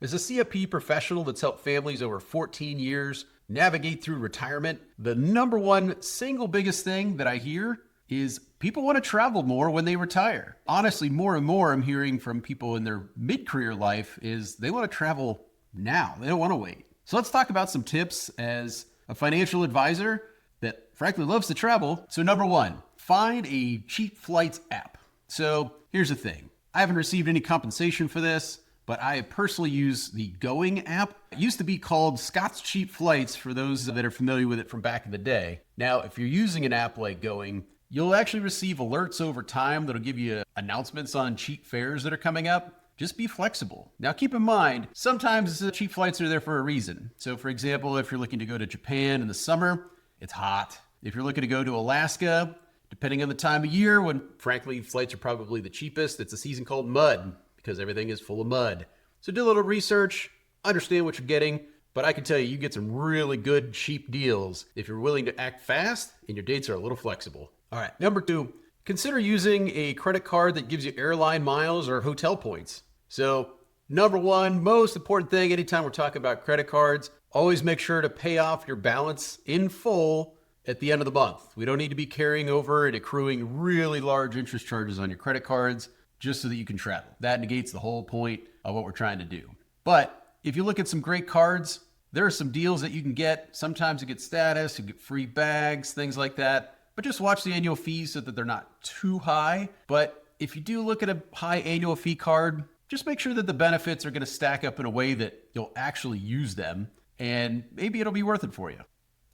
As a CFP professional that's helped families over 14 years navigate through retirement, the number one single biggest thing that I hear is people want to travel more when they retire. Honestly, more and more I'm hearing from people in their mid-career life is they want to travel now. They don't want to wait. So let's talk about some tips as a financial advisor that frankly loves to travel. So number one, find a cheap flights app. So here's the thing. I haven't received any compensation for this, but I personally use the Going app. It used to be called Scott's Cheap Flights for those that are familiar with it from back in the day. Now, if you're using an app like Going, you'll actually receive alerts over time that'll give you announcements on cheap fares that are coming up. Just be flexible. Now, keep in mind, sometimes the cheap flights are there for a reason. So, for example, if you're looking to go to Japan in the summer, it's hot. If you're looking to go to Alaska, depending on the time of year, when frankly flights are probably the cheapest, it's a season called mud because everything is full of mud. So do a little research, understand what you're getting, but I can tell you, you get some really good cheap deals if you're willing to act fast and your dates are a little flexible. All right, number two, consider using a credit card that gives you airline miles or hotel points. So number one, most important thing anytime we're talking about credit cards, always make sure to pay off your balance in full at the end of the month. We don't need to be carrying over and accruing really large interest charges on your credit cards just so that you can travel. That negates the whole point of what we're trying to do. But if you look at some great cards, there are some deals that you can get. Sometimes you get status, you get free bags, things like that. But just watch the annual fees so that they're not too high. But if you do look at a high annual fee card, just make sure that the benefits are going to stack up in a way that you'll actually use them, and maybe it'll be worth it for you.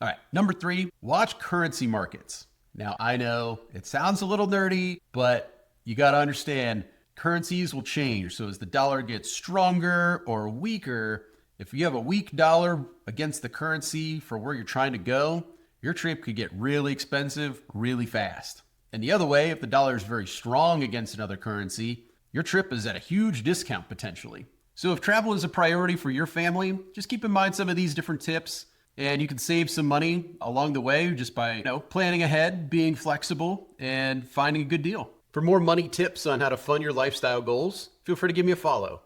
All right, number three, watch currency markets. Now, I know it sounds a little nerdy, but you got to understand currencies will change. So as the dollar gets stronger or weaker, if you have a weak dollar against the currency for where you're trying to go, your trip could get really expensive really fast. And the other way, if the dollar is very strong against another currency, your trip is at a huge discount potentially. So if travel is a priority for your family, just keep in mind some of these different tips, and you can save some money along the way just by planning ahead, being flexible, and finding a good deal. For more money tips on how to fund your lifestyle goals, feel free to give me a follow.